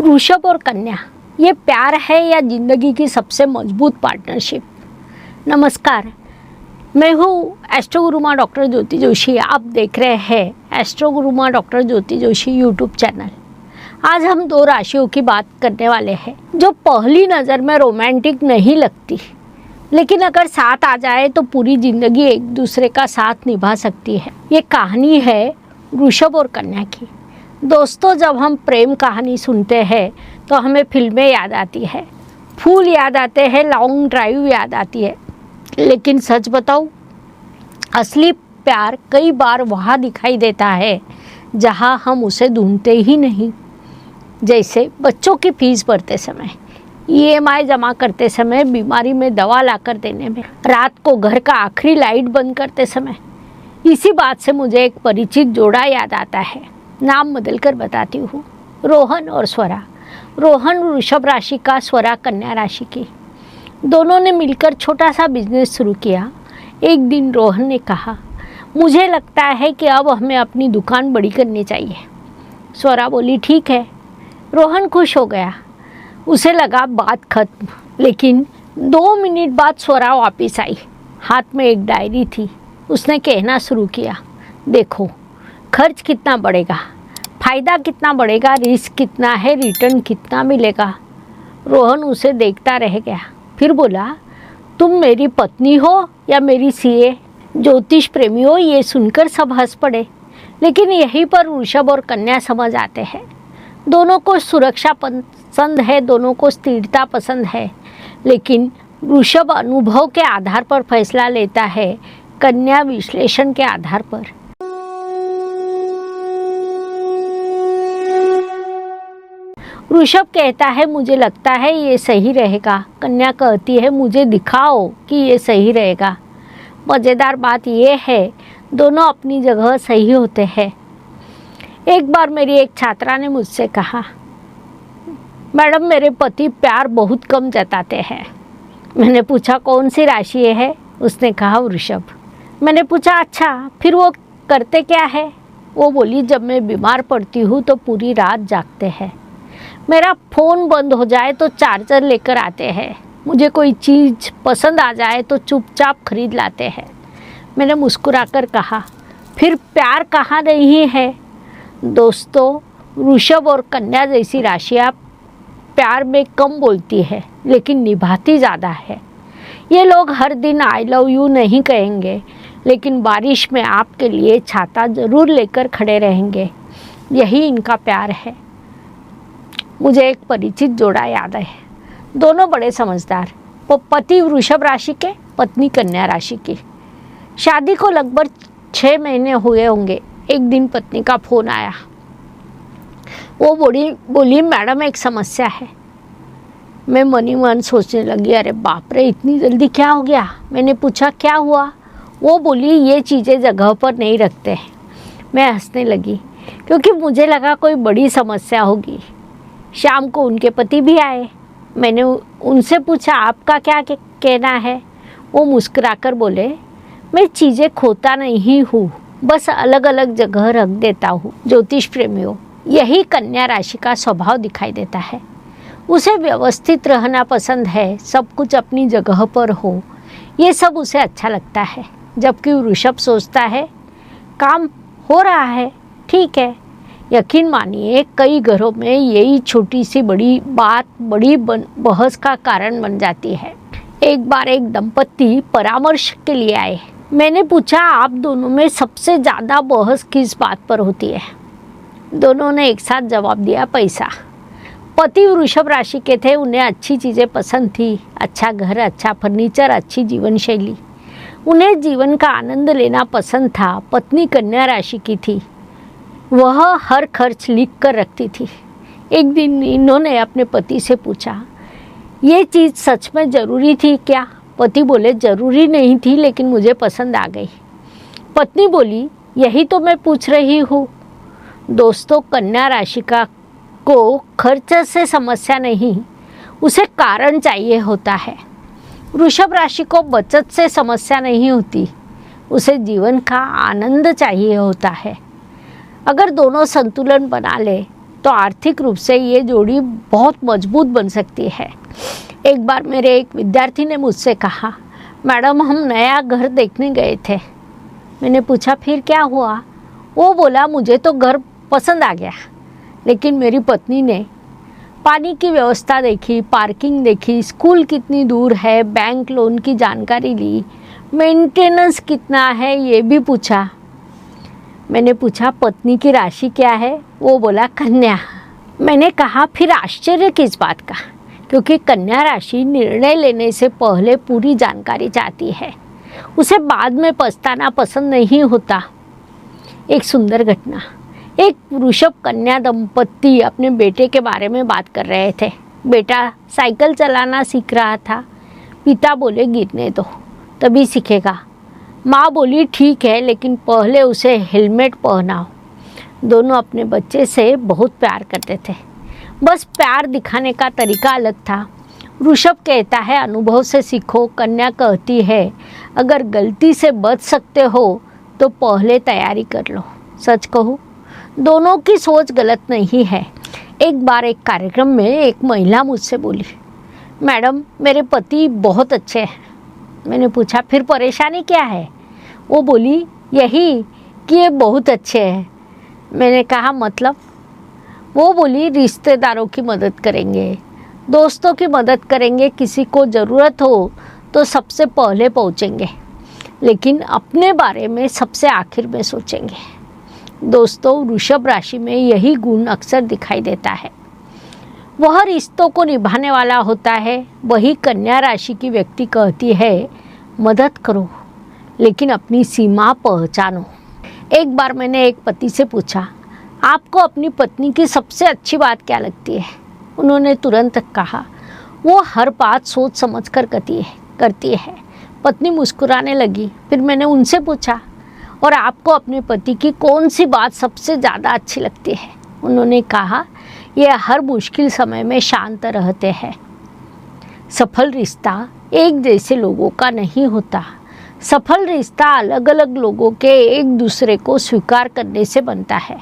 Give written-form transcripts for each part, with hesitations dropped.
ऋषभ और कन्या, ये प्यार है या जिंदगी की सबसे मजबूत पार्टनरशिप। नमस्कार, मैं हूँ एस्ट्रो गुरु माँ डॉक्टर ज्योति जोशी। आप देख रहे हैं एस्ट्रो गुरु माँ डॉक्टर ज्योति जोशी यूट्यूब चैनल। आज हम दो राशियों की बात करने वाले हैं जो पहली नज़र में रोमांटिक नहीं लगती, लेकिन अगर साथ आ जाए तो पूरी ज़िंदगी एक दूसरे का साथ निभा सकती है। ये कहानी है ऋषभ और कन्या की। दोस्तों, जब हम प्रेम कहानी सुनते हैं तो हमें फिल्में याद आती है, फूल याद आते हैं, लॉन्ग ड्राइव याद आती है। लेकिन सच बताऊं, असली प्यार कई बार वहाँ दिखाई देता है जहाँ हम उसे ढूंढते ही नहीं। जैसे बच्चों की फीस भरते समय, EMI जमा करते समय, बीमारी में दवा लाकर देने में, रात को घर का आखिरी लाइट बंद करते समय। इसी बात से मुझे एक परिचित जोड़ा याद आता है। नाम बदलकर बताती हूँ, रोहन और स्वरा। रोहन वृषभ राशि का, स्वरा कन्या राशि की। दोनों ने मिलकर छोटा सा बिजनेस शुरू किया। एक दिन रोहन ने कहा, मुझे लगता है कि अब हमें अपनी दुकान बड़ी करनी चाहिए। स्वरा बोली, ठीक है। रोहन खुश हो गया, उसे लगा बात खत्म। लेकिन 2 मिनट बाद स्वरा वापस आई, हाथ में एक डायरी थी। उसने कहना शुरू किया, देखो खर्च कितना बढ़ेगा, फ़ायदा कितना बढ़ेगा, रिस्क कितना है, रिटर्न कितना मिलेगा। रोहन उसे देखता रह गया, फिर बोला, तुम मेरी पत्नी हो या मेरी CA? ज्योतिष प्रेमियों, ये सुनकर सब हंस पड़े। लेकिन यहीं पर ऋषभ और कन्या समझ आते हैं। दोनों को सुरक्षा पसंद है, दोनों को स्थिरता पसंद है। लेकिन ऋषभ अनुभव के आधार पर फैसला लेता है, कन्या विश्लेषण के आधार पर। ऋषभ कहता है, मुझे लगता है ये सही रहेगा। कन्या कहती है, मुझे दिखाओ कि ये सही रहेगा। मज़ेदार बात यह है, दोनों अपनी जगह सही होते हैं। एक बार मेरी एक छात्रा ने मुझसे कहा, मैडम मेरे पति प्यार बहुत कम जताते हैं। मैंने पूछा, कौन सी राशि है? उसने कहा, वृषभ। मैंने पूछा, अच्छा फिर वो करते क्या है? वो बोली, जब मैं बीमार पड़ती हूँ तो पूरी रात जागते हैं। मेरा फ़ोन बंद हो जाए तो चार्जर लेकर आते हैं। मुझे कोई चीज़ पसंद आ जाए तो चुपचाप खरीद लाते हैं। मैंने मुस्कुराकर कहा, फिर प्यार कहाँ नहीं है? दोस्तों, ऋषभ और कन्या जैसी राशियाँ प्यार में कम बोलती है लेकिन निभाती ज़्यादा है। ये लोग हर दिन आई लव यू नहीं कहेंगे, लेकिन बारिश में आपके लिए छाता ज़रूर लेकर खड़े रहेंगे। यही इनका प्यार है। मुझे एक परिचित जोड़ा याद है, दोनों बड़े समझदार। वो पति वृषभ राशि के, पत्नी कन्या राशि की। शादी को लगभग 6 महीने हुए होंगे। एक दिन पत्नी का फ़ोन आया। वो बोली, मैडम एक समस्या है। मैं मनी मन सोचने लगी, अरे बाप रे, इतनी जल्दी क्या हो गया? मैंने पूछा, क्या हुआ? वो बोली, ये चीज़ें जगह पर नहीं रखते हैं। मैं हंसने लगी क्योंकि मुझे लगा कोई बड़ी समस्या होगी। शाम को उनके पति भी आए। मैंने उनसे पूछा, आपका क्या कहना है? वो मुस्कुराकर बोले, मैं चीज़ें खोता नहीं हूँ, बस अलग अलग जगह रख देता हूँ। ज्योतिष प्रेमियों, यही कन्या राशि का स्वभाव दिखाई देता है। उसे व्यवस्थित रहना पसंद है, सब कुछ अपनी जगह पर हो, ये सब उसे अच्छा लगता है। जबकि ऋषभ सोचता है, काम हो रहा है, ठीक है। यकीन मानिए, कई घरों में यही छोटी सी बड़ी बात बड़ी बहस का कारण बन जाती है। एक बार एक दंपति परामर्श के लिए आए। मैंने पूछा, आप दोनों में सबसे ज़्यादा बहस किस बात पर होती है? दोनों ने एक साथ जवाब दिया, पैसा। पति वृषभ राशि के थे, उन्हें अच्छी चीज़ें पसंद थी, अच्छा घर, अच्छा फर्नीचर, अच्छी जीवन शैली। उन्हें जीवन का आनंद लेना पसंद था। पत्नी कन्या राशि की थी, वह हर खर्च लिख कर रखती थी। एक दिन इन्होंने अपने पति से पूछा, ये चीज़ सच में ज़रूरी थी क्या? पति बोले, ज़रूरी नहीं थी, लेकिन मुझे पसंद आ गई। पत्नी बोली, यही तो मैं पूछ रही हूँ। दोस्तों, कन्या राशि को खर्च से समस्या नहीं, उसे कारण चाहिए होता है। वृषभ राशि को बचत से समस्या नहीं होती, उसे जीवन का आनंद चाहिए होता है। अगर दोनों संतुलन बना ले तो आर्थिक रूप से ये जोड़ी बहुत मजबूत बन सकती है। एक बार मेरे एक विद्यार्थी ने मुझसे कहा, मैडम हम नया घर देखने गए थे। मैंने पूछा फिर क्या हुआ? वो बोला मुझे तो घर पसंद आ गया, लेकिन मेरी पत्नी ने पानी की व्यवस्था देखी, पार्किंग देखी, स्कूल कितनी दूर है, बैंक लोन की जानकारी ली, मेंटेनेंस कितना है ये भी पूछा। मैंने पूछा पत्नी की राशि क्या है? वो बोला कन्या। मैंने कहा फिर आश्चर्य किस बात का, क्योंकि कन्या राशि निर्णय लेने से पहले पूरी जानकारी चाहती है, उसे बाद में पछताना पसंद नहीं होता। एक सुंदर घटना, एक वृषभ कन्या दंपत्ति अपने बेटे के बारे में बात कर रहे थे। बेटा साइकिल चलाना सीख रहा था। पिता बोले गिरने दो तभी सीखेगा। माँ बोली ठीक है, लेकिन पहले उसे हेलमेट पहनाओ। दोनों अपने बच्चे से बहुत प्यार करते थे, बस प्यार दिखाने का तरीका अलग था। वृषभ कहता है अनुभव से सीखो, कन्या कहती है अगर गलती से बच सकते हो तो पहले तैयारी कर लो। सच कहूँ दोनों की सोच गलत नहीं है। एक बार एक कार्यक्रम में एक महिला मुझसे बोली, मैडम मेरे पति बहुत अच्छे हैं। मैंने पूछा फिर परेशानी क्या है? वो बोली यही कि ये बहुत अच्छे हैं। मैंने कहा मतलब? वो बोली रिश्तेदारों की मदद करेंगे, दोस्तों की मदद करेंगे, किसी को ज़रूरत हो तो सबसे पहले पहुंचेंगे, लेकिन अपने बारे में सबसे आखिर में सोचेंगे। दोस्तों वृषभ राशि में यही गुण अक्सर दिखाई देता है। वह रिश्तों को निभाने वाला होता है। वही कन्या राशि की व्यक्ति कहती है मदद करो, लेकिन अपनी सीमा पहचानो। एक बार मैंने एक पति से पूछा, आपको अपनी पत्नी की सबसे अच्छी बात क्या लगती है? उन्होंने तुरंत कहा, वो हर बात सोच समझ कर करती है। पत्नी मुस्कुराने लगी। फिर मैंने उनसे पूछा, और आपको अपने पति की कौन सी बात सबसे ज़्यादा अच्छी लगती है? उन्होंने कहा, ये हर मुश्किल समय में शांत रहते हैं। सफल रिश्ता एक जैसे लोगों का नहीं होता। सफल रिश्ता अलग अलग लोगों के एक दूसरे को स्वीकार करने से बनता है,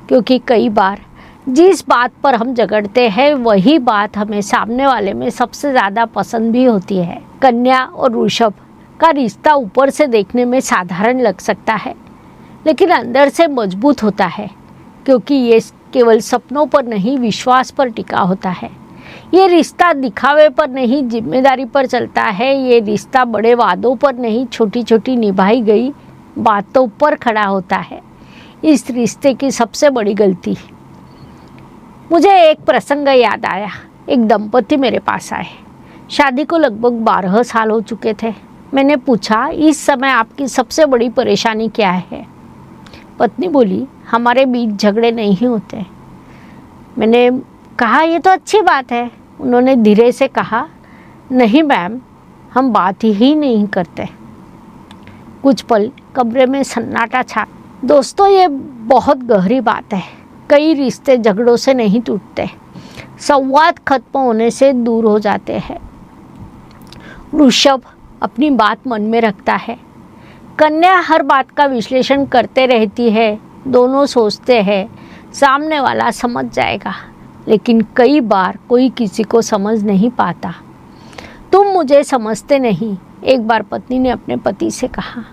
क्योंकि कई बार जिस बात पर हम झगड़ते हैं वही बात हमें सामने वाले में सबसे ज़्यादा पसंद भी होती है। कन्या और वृषभ का रिश्ता ऊपर से देखने में साधारण लग सकता है, लेकिन अंदर से मजबूत होता है, क्योंकि ये केवल सपनों पर नहीं विश्वास पर टिका होता है। ये रिश्ता दिखावे पर नहीं जिम्मेदारी पर चलता है। ये रिश्ता बड़े वादों पर नहीं छोटी छोटी निभाई गई बातों पर खड़ा होता है। इस रिश्ते की सबसे बड़ी गलती, मुझे एक प्रसंग याद आया। एक दंपति मेरे पास आए। शादी को लगभग 12 साल हो चुके थे। मैंने पूछा, इस समय आपकी सबसे बड़ी परेशानी क्या है? पत्नी बोली, हमारे बीच झगड़े नहीं होते। मैंने कहा, ये तो अच्छी बात है। उन्होंने धीरे से कहा, नहीं मैम, हम बात ही नहीं करते। कुछ पल कमरे में सन्नाटा छा। दोस्तों ये बहुत गहरी बात है। कई रिश्ते झगड़ों से नहीं टूटते, संवाद खत्म होने से दूर हो जाते हैं। वृषभ अपनी बात मन में रखता है। कन्या हर बात का विश्लेषण करते रहती है। दोनों सोचते हैं सामने वाला समझ जाएगा, लेकिन कई बार कोई किसी को समझ नहीं पाता। तुम मुझे समझते नहीं, एक बार पत्नी ने अपने पति से कहा।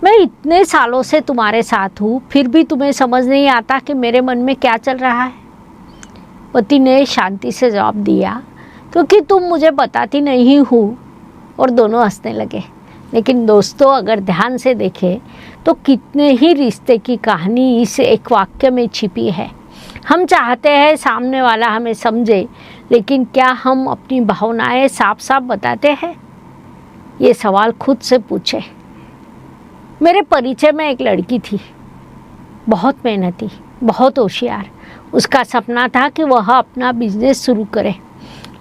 मैं इतने सालों से तुम्हारे साथ हूँ, फिर भी तुम्हें समझ नहीं आता कि मेरे मन में क्या चल रहा है। पति ने शांति से जवाब दिया, क्योंकि तुम मुझे बताती नहीं हो। और दोनों हंसने लगे। लेकिन दोस्तों अगर ध्यान से देखें तो कितने ही रिश्ते की कहानी इस एक वाक्य में छिपी है। हम चाहते हैं सामने वाला हमें समझे, लेकिन क्या हम अपनी भावनाएं साफ साफ बताते हैं? ये सवाल खुद से पूछे। मेरे परिचय में एक लड़की थी, बहुत मेहनती, बहुत होशियार। उसका सपना था कि वह अपना बिजनेस शुरू करे,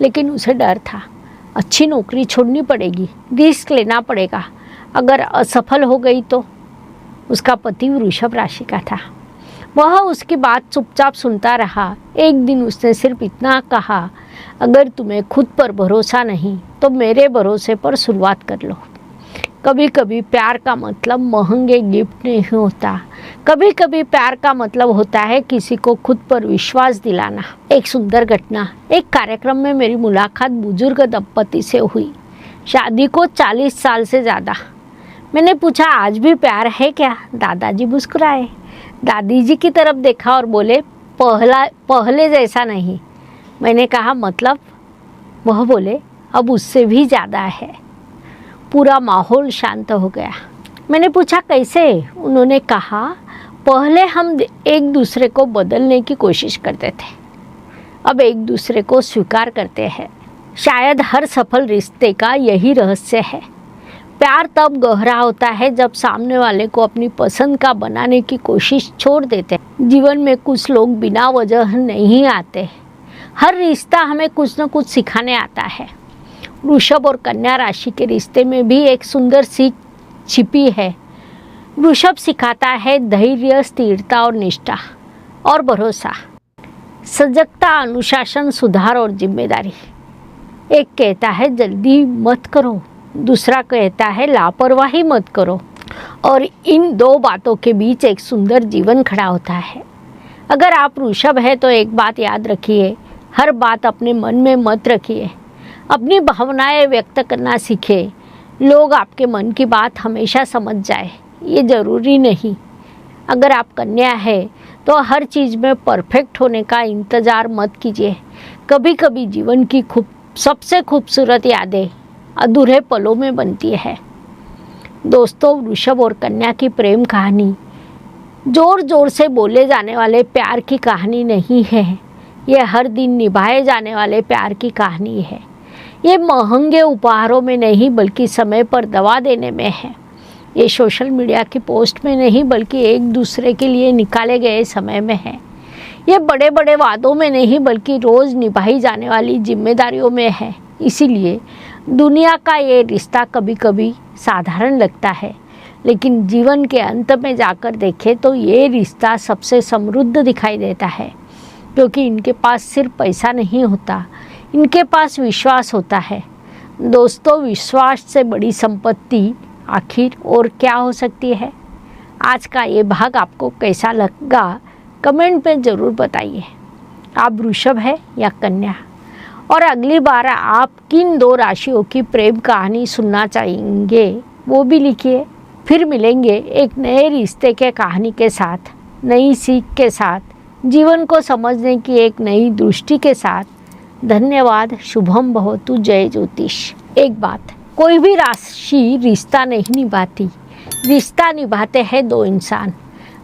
लेकिन उसे डर था, अच्छी नौकरी छोड़नी पड़ेगी, रिस्क लेना पड़ेगा, अगर असफल हो गई तो। उसका पति वृषभ राशि का था। वह उसकी बात चुपचाप सुनता रहा। एक दिन उसने सिर्फ इतना कहा, अगर तुम्हें खुद पर भरोसा नहीं तो मेरे भरोसे पर शुरुआत कर लो। कभी कभी प्यार का मतलब महंगे गिफ्ट नहीं होता, कभी कभी प्यार का मतलब होता है किसी को खुद पर विश्वास दिलाना। एक सुंदर घटना, एक कार्यक्रम में मेरी मुलाकात बुजुर्ग दंपति से हुई, शादी को 40 साल से ज़्यादा। मैंने पूछा, आज भी प्यार है क्या? दादाजी मुस्कुराए, दादी जी की तरफ देखा और बोले, पहले जैसा नहीं। मैंने कहा, मतलब? वह बोले, अब उससे भी ज़्यादा है। पूरा माहौल शांत हो गया। मैंने पूछा, कैसे? उन्होंने कहा, पहले हम एक दूसरे को बदलने की कोशिश करते थे, अब एक दूसरे को स्वीकार करते हैं। शायद हर सफल रिश्ते का यही रहस्य है। प्यार तब गहरा होता है जब सामने वाले को अपनी पसंद का बनाने की कोशिश छोड़ देते हैं। जीवन में कुछ लोग बिना वजह नहीं आते, हर रिश्ता हमें कुछ न कुछ सिखाने आता है। वृषभ और कन्या राशि के रिश्ते में भी एक सुंदर सीख छिपी है। वृषभ सिखाता है धैर्य, स्थिरता और निष्ठा और भरोसा, सजगता, अनुशासन, सुधार और जिम्मेदारी। एक कहता है जल्दी मत करो, दूसरा कहता है लापरवाही मत करो, और इन दो बातों के बीच एक सुंदर जीवन खड़ा होता है। अगर आप वृषभ है तो एक बात याद रखिए, हर बात अपने मन में मत रखिए, अपनी भावनाएं व्यक्त करना सीखिए। लोग आपके मन की बात हमेशा समझ जाए, ये ज़रूरी नहीं। अगर आप कन्या है तो हर चीज़ में परफेक्ट होने का इंतज़ार मत कीजिए। कभी कभी जीवन की सबसे खूबसूरत यादें अधूरे पलों में बनती है। दोस्तों, वृषभ और कन्या की प्रेम कहानी जोर जोर से बोले जाने वाले प्यार की कहानी नहीं है, ये हर दिन निभाए जाने वाले प्यार की कहानी है। ये महंगे उपहारों में नहीं बल्कि समय पर दवा देने में है। ये सोशल मीडिया की पोस्ट में नहीं बल्कि एक दूसरे के लिए निकाले गए समय में है। ये बड़े बड़े वादों में नहीं बल्कि रोज़ निभाई जाने वाली जिम्मेदारियों में है। इसीलिए दुनिया का ये रिश्ता कभी कभी साधारण लगता है, लेकिन जीवन के अंत में जाकर देखें तो ये रिश्ता सबसे समृद्ध दिखाई देता है, क्योंकि इनके पास सिर्फ पैसा नहीं होता, इनके पास विश्वास होता है। दोस्तों, विश्वास से बड़ी संपत्ति आखिर और क्या हो सकती है? आज का ये भाग आपको कैसा लगा कमेंट में ज़रूर बताइए। आप वृषभ है या कन्या? और अगली बार आप किन दो राशियों की प्रेम कहानी सुनना चाहेंगे वो भी लिखिए। फिर मिलेंगे एक नए रिश्ते के कहानी के साथ, नई सीख के साथ, जीवन को समझने की एक नई दृष्टि के साथ। धन्यवाद। शुभम भवतु। जय ज्योतिष। एक बात, कोई भी राशि रिश्ता नहीं निभाती, रिश्ता निभाते हैं दो इंसान।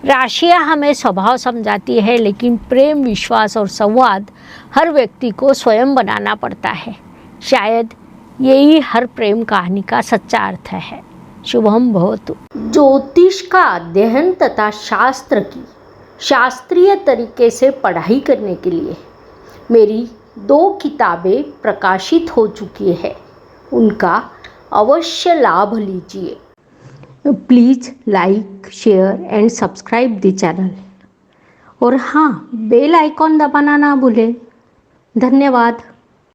राशियाँ हमें स्वभाव समझाती है, लेकिन प्रेम, विश्वास और संवाद हर व्यक्ति को स्वयं बनाना पड़ता है। शायद यही हर प्रेम कहानी का सच्चा अर्थ है। शुभम भवतु। ज्योतिष का अध्ययन तथा शास्त्र की शास्त्रीय तरीके से पढ़ाई करने के लिए मेरी 2 किताबें प्रकाशित हो चुकी है, उनका अवश्य लाभ लीजिए। Please like, share and subscribe the channel, और हाँ, बेल आइकॉन दबाना ना भूलें। धन्यवाद।